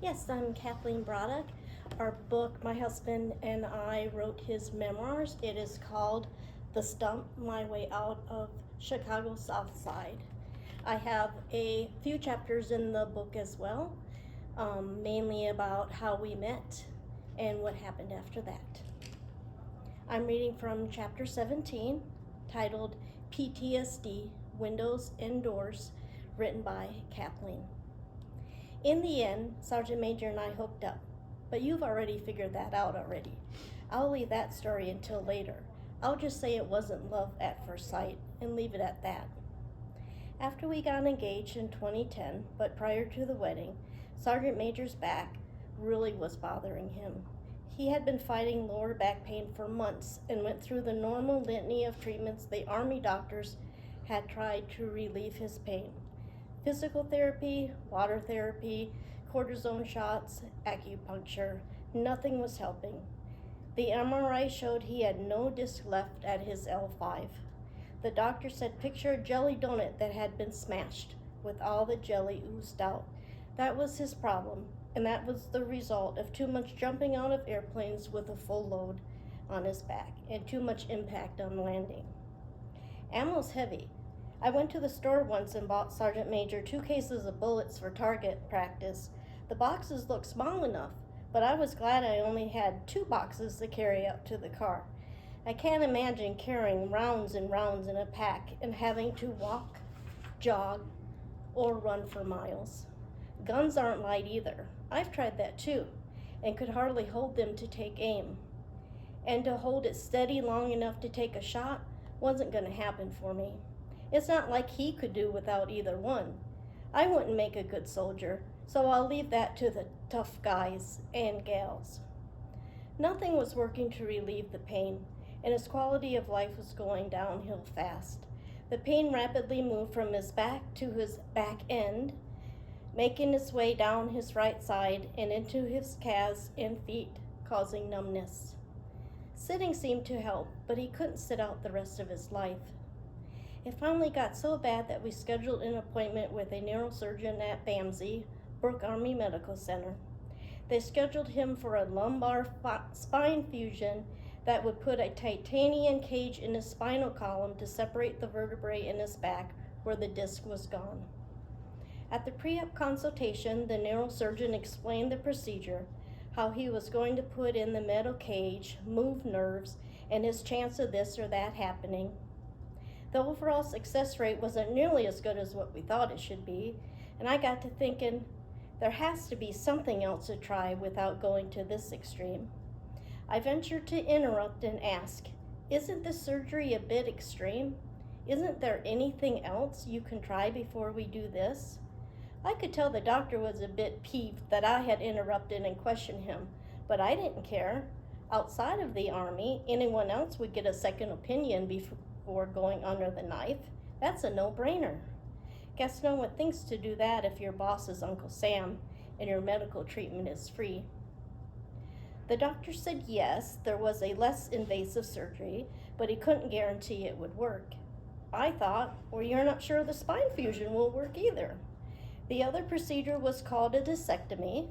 Yes, I'm Kathleen Braddock. Our book, my husband and I wrote his memoirs. It is called The Stump, My Way Out of Chicago South Side. I have a few chapters in the book as well, mainly about how we met and what happened after that. I'm reading from chapter 17, titled PTSD, Windows and Doors, written by Kathleen. In the end, Sergeant Major and I hooked up, but you've already figured that out already. I'll leave that story until later. I'll just say it wasn't love at first sight and leave it at that. After we got engaged in 2010, but prior to the wedding, Sergeant Major's back really was bothering him. He had been fighting lower back pain for months and went through the normal litany of treatments the Army doctors had tried to relieve his pain. Physical therapy, water therapy, cortisone shots, acupuncture, nothing was helping. The MRI showed he had no disc left at his L5. The doctor said picture a jelly donut that had been smashed, with all the jelly oozed out. That was his problem, and that was the result of too much jumping out of airplanes with a full load on his back, and too much impact on landing. Ammo's heavy. I went to the store once and bought Sergeant Major 2 cases of bullets for target practice. The boxes looked small enough, but I was glad I only had 2 boxes to carry up to the car. I can't imagine carrying rounds and rounds in a pack and having to walk, jog, or run for miles. Guns aren't light either. I've tried that too, and could hardly hold them to take aim. And to hold it steady long enough to take a shot wasn't going to happen for me. It's not like he could do without either one. I wouldn't make a good soldier, so I'll leave that to the tough guys and gals. Nothing was working to relieve the pain, and his quality of life was going downhill fast. The pain rapidly moved from his back to his back end, making its way down his right side and into his calves and feet, causing numbness. Sitting seemed to help, but he couldn't sit out the rest of his life. It finally got so bad that we scheduled an appointment with a neurosurgeon at BAMC, Brooke Army Medical Center. They scheduled him for a lumbar spine fusion that would put a titanium cage in his spinal column to separate the vertebrae in his back where the disc was gone. At the pre-op consultation, the neurosurgeon explained the procedure, how he was going to put in the metal cage, move nerves, and his chance of this or that happening. The overall success rate wasn't nearly as good as what we thought it should be, and I got to thinking, there has to be something else to try without going to this extreme. I ventured to interrupt and ask, isn't this surgery a bit extreme? Isn't there anything else you can try before we do this? I could tell the doctor was a bit peeved that I had interrupted and questioned him, but I didn't care. Outside of the Army, anyone else would get a second opinion before going under the knife. That's a no-brainer. Guess no one thinks to do that if your boss is Uncle Sam and your medical treatment is free. The doctor said yes, there was a less invasive surgery, but he couldn't guarantee it would work. I thought, well, you're not sure the spine fusion will work either. The other procedure was called a discectomy.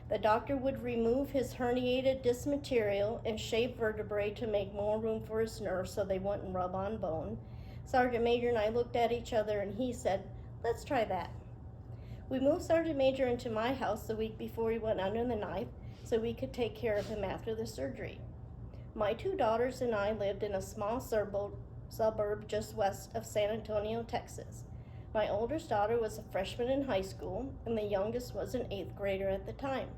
The doctor would remove his herniated disc material and shave vertebrae to make more room for his nerves so they wouldn't rub on bone. Sergeant Major and I looked at each other and he said, let's try that. We moved Sergeant Major into my house the week before he went under the knife so we could take care of him after the surgery. My 2 daughters and I lived in a small suburb just west of San Antonio, Texas. My oldest daughter was a freshman in high school, and the youngest was an 8th grader at the time.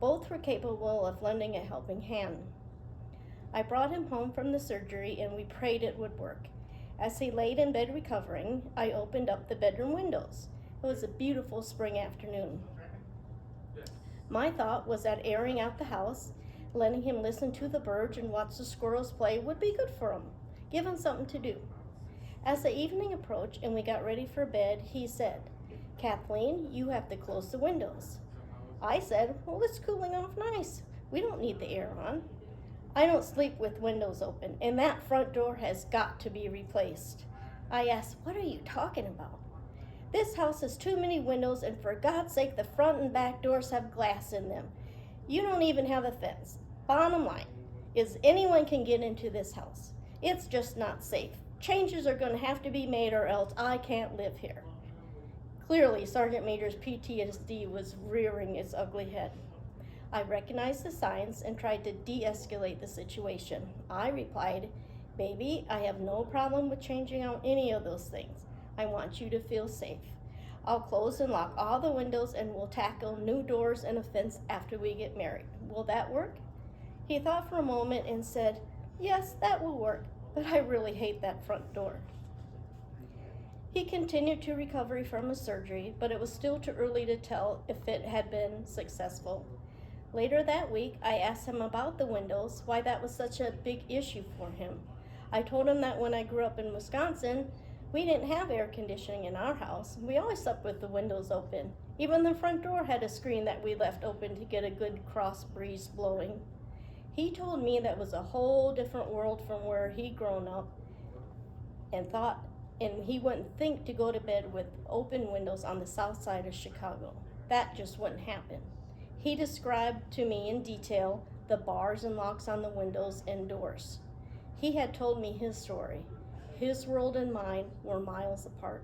Both were capable of lending a helping hand. I brought him home from the surgery, and we prayed it would work. As he laid in bed recovering, I opened up the bedroom windows. It was a beautiful spring afternoon. My thought was that airing out the house, letting him listen to the birds and watch the squirrels play would be good for him, give him something to do. As the evening approached and we got ready for bed, he said, Kathleen, you have to close the windows. I said, well, it's cooling off nice. We don't need the air on. I don't sleep with windows open, and that front door has got to be replaced. I asked, what are you talking about? This house has too many windows, and for God's sake, the front and back doors have glass in them. You don't even have a fence. Bottom line is anyone can get into this house. It's just not safe. Changes are going to have to be made or else I can't live here. Clearly, Sergeant Major's PTSD was rearing its ugly head. I recognized the signs and tried to de-escalate the situation. I replied, "Baby, I have no problem with changing out any of those things. I want you to feel safe. I'll close and lock all the windows and we'll tackle new doors and a fence after we get married. Will that work?" He thought for a moment and said, "Yes, that will work, but I really hate that front door." He continued to recover from his surgery, but it was still too early to tell if it had been successful. Later that week, I asked him about the windows, why that was such a big issue for him. I told him that when I grew up in Wisconsin, we didn't have air conditioning in our house. We always slept with the windows open. Even the front door had a screen that we left open to get a good cross breeze blowing. He told me that was a whole different world from where he'd grown up and he wouldn't think to go to bed with open windows on the south side of Chicago. That just wouldn't happen. He described to me in detail the bars and locks on the windows and doors. He had told me his story. His world and mine were miles apart.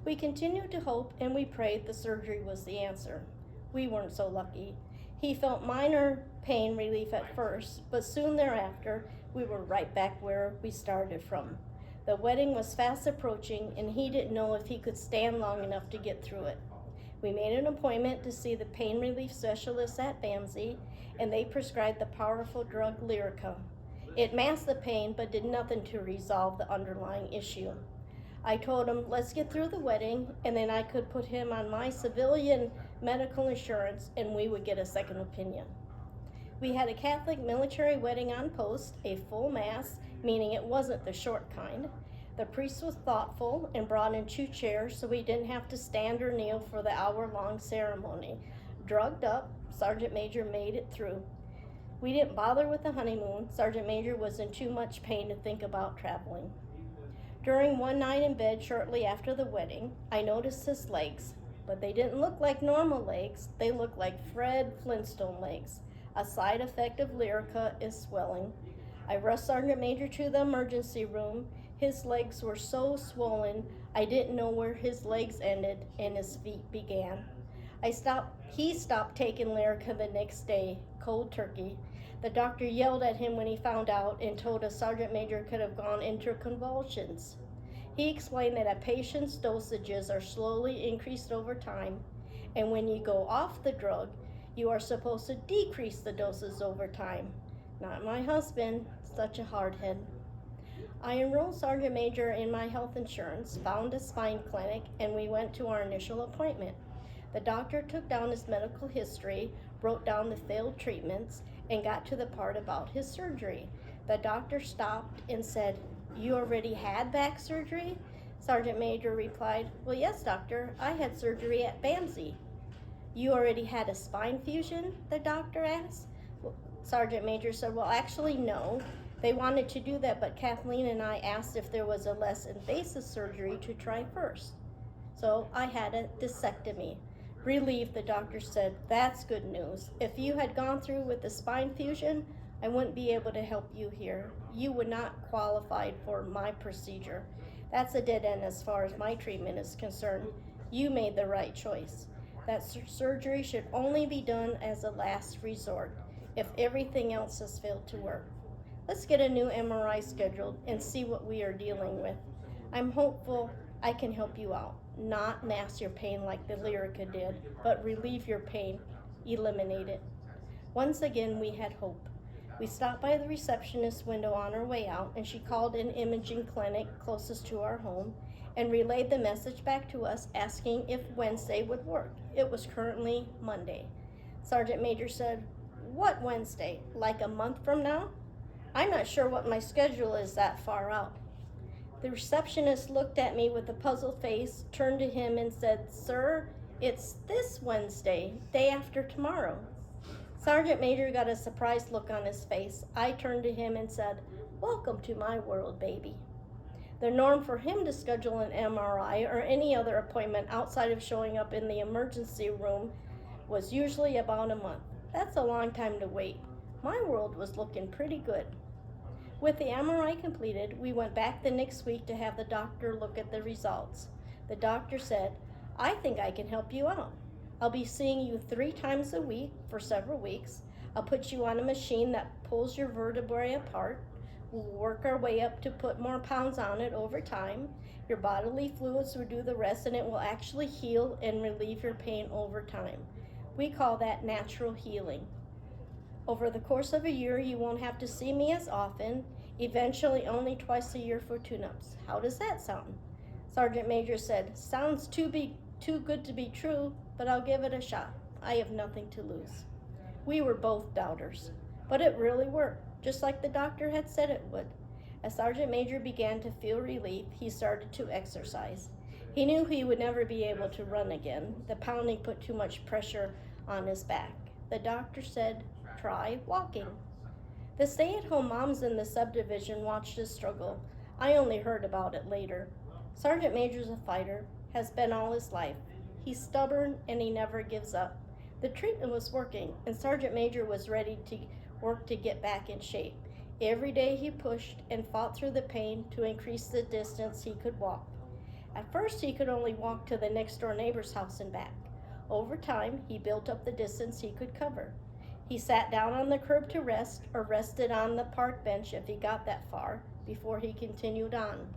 We continued to hope and we prayed the surgery was the answer. We weren't so lucky. He felt minor pain relief at first, but soon thereafter, we were right back where we started from. The wedding was fast approaching and he didn't know if he could stand long enough to get through it. We made an appointment to see the pain relief specialist at BAMSI, and they prescribed the powerful drug Lyrica. It masked the pain, but did nothing to resolve the underlying issue. I told him, let's get through the wedding, and then I could put him on my civilian medical insurance, and we would get a second opinion. We had a Catholic military wedding on post, a full mass, meaning it wasn't the short kind. The priest was thoughtful and brought in 2 chairs so we didn't have to stand or kneel for the hour-long ceremony. Drugged up, Sergeant Major made it through. We didn't bother with the honeymoon. Sergeant Major was in too much pain to think about traveling. During one night in bed shortly after the wedding, I noticed his legs, but they didn't look like normal legs. They looked like Fred Flintstone legs. A side effect of Lyrica is swelling. I rushed Sergeant Major to the emergency room. His legs were so swollen, I didn't know where his legs ended and his feet began. He stopped taking Lyrica the next day, cold turkey. The doctor yelled at him when he found out and told us Sergeant Major could have gone into convulsions. He explained that a patient's dosages are slowly increased over time, and when you go off the drug, you are supposed to decrease the doses over time. Not my husband, such a hardhead. I enrolled Sergeant Major in my health insurance, found a spine clinic, and we went to our initial appointment. The doctor took down his medical history, wrote down the failed treatments, and got to the part about his surgery. The doctor stopped and said, "You already had back surgery?" Sergeant Major replied, "Well, yes, doctor, I had surgery at BAMSI." "You already had a spine fusion?" the doctor asked. Sergeant Major said, "Well, actually, no. They wanted to do that, but Kathleen and I asked if there was a less invasive surgery to try first. So I had a discectomy." Relieved, the doctor said, "That's good news. If you had gone through with the spine fusion, I wouldn't be able to help you here. You would not qualify for my procedure. That's a dead end as far as my treatment is concerned. You made the right choice. That surgery should only be done as a last resort if everything else has failed to work. Let's get a new MRI scheduled and see what we are dealing with. I'm hopeful I can help you out. Not mask your pain like the Lyrica did, but relieve your pain, eliminate it." Once again, we had hope. We stopped by the receptionist window on our way out, and she called an imaging clinic closest to our home and relayed the message back to us asking if Wednesday would work. It was currently Monday. Sergeant Major said, "What Wednesday? Like a month from now? I'm not sure what my schedule is that far out." The receptionist looked at me with a puzzled face, turned to him and said, "Sir, it's this Wednesday, day after tomorrow." Sergeant Major got a surprised look on his face. I turned to him and said, "Welcome to my world, baby." The norm for him to schedule an MRI or any other appointment outside of showing up in the emergency room was usually about a month. That's a long time to wait. My world was looking pretty good. With the MRI completed, we went back the next week to have the doctor look at the results. The doctor said, "I think I can help you out. I'll be seeing you 3 times a week for several weeks. I'll put you on a machine that pulls your vertebrae apart. We'll work our way up to put more pounds on it over time. Your bodily fluids will do the rest, and it will actually heal and relieve your pain over time. We call that natural healing. Over the course of a year, you won't have to see me as often, eventually only twice a year for tune-ups. How does that sound?" Sergeant Major said, "Sounds too good to be true, but I'll give it a shot. I have nothing to lose." We were both doubters, but it really worked, just like the doctor had said it would. As Sergeant Major began to feel relief, he started to exercise. He knew he would never be able to run again. The pounding put too much pressure on his back. The doctor said, "Try walking." The stay-at-home moms in the subdivision watched his struggle. I only heard about it later. Sergeant Major's a fighter, has been all his life. He's stubborn and he never gives up. The treatment was working, and Sergeant Major was ready to work to get back in shape. Every day he pushed and fought through the pain to increase the distance he could walk. At first he could only walk to the next door neighbor's house and back. Over time, he built up the distance he could cover. He sat down on the curb to rest, or rested on the park bench if he got that far, before he continued on.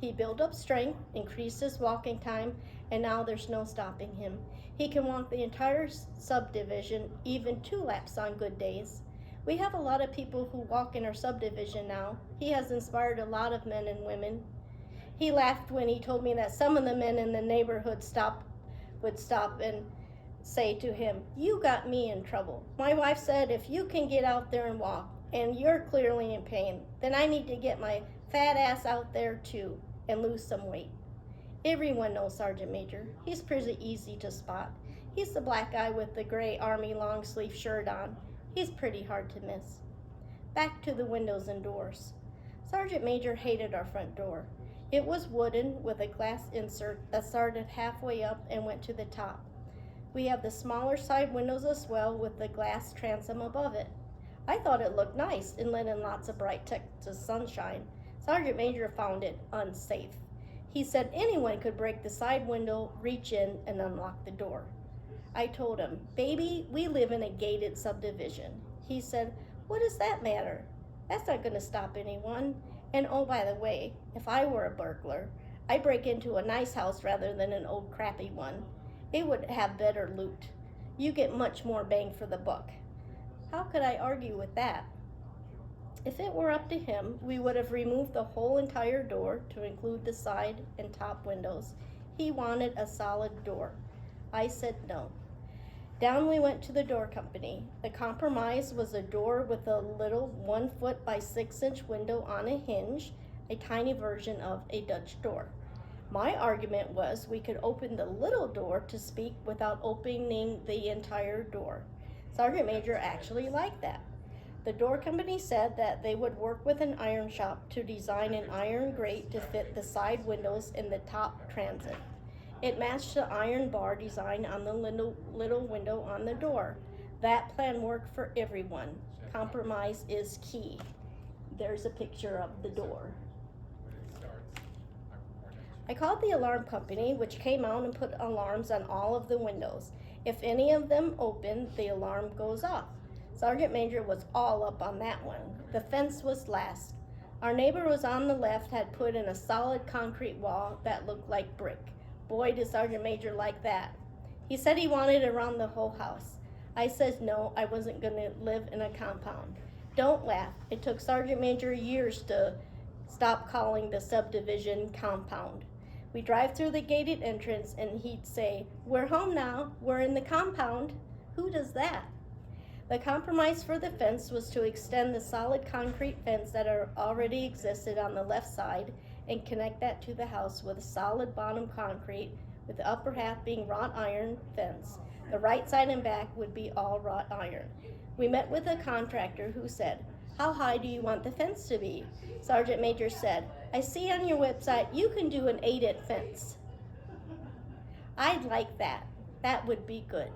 He built up strength, increased his walking time, and now there's no stopping him. He can walk the entire subdivision, even 2 laps on good days. We have a lot of people who walk in our subdivision now. He has inspired a lot of men and women. He laughed when he told me that some of the men in the neighborhood would stop and say to him, "You got me in trouble. My wife said if you can get out there and walk, and you're clearly in pain, then I need to get my fat ass out there too and lose some weight." Everyone knows Sergeant Major. He's pretty easy to spot. He's the black guy with the gray army long sleeve shirt on. He's pretty hard to miss. Back to the windows and doors. Sergeant Major hated our front door. It was wooden with a glass insert that started halfway up and went to the top. We have the smaller side windows as well with the glass transom above it. I thought it looked nice and let in lots of bright Texas sunshine. Sergeant Major found it unsafe. He said anyone could break the side window, reach in, and unlock the door. I told him, "Baby, we live in a gated subdivision." He said, "What does that matter? That's not going to stop anyone. And oh, by the way, if I were a burglar, I'd break into a nice house rather than an old crappy one. It would have better loot. You get much more bang for the buck." How could I argue with that? If it were up to him, we would have removed the whole entire door to include the side and top windows. He wanted a solid door. I said no. Down we went to the door company. The compromise was a door with a little 1 foot by 6 inch window on a hinge, a tiny version of a Dutch door. My argument was we could open the little door to speak without opening the entire door. Sergeant Major actually liked that. The door company said that they would work with an iron shop to design an iron grate to fit the side windows in the top transit. It matched the iron bar design on the little window on the door. That plan worked for everyone. Compromise is key. There's a picture of the door. I called the alarm company, which came out and put alarms on all of the windows. If any of them open, the alarm goes off. Sergeant Major was all up on that one. The fence was last. Our neighbor was on the left had put in a solid concrete wall that looked like brick. Boy, did Sergeant Major like that. He said he wanted it around the whole house. I said no, I wasn't going to live in a compound. Don't laugh. It took Sergeant Major years to stop calling the subdivision compound. We drive through the gated entrance and he'd say, "We're home now. We're in the compound." Who does that? The compromise for the fence was to extend the solid concrete fence that already existed on the left side and connect that to the house with a solid bottom concrete, with the upper half being wrought iron fence. The right side and back would be all wrought iron. We met with a contractor who said, How high do you want the fence to be? Sergeant Major said, I see on your website you can do an 8-inch fence. I'd like that. That would be good.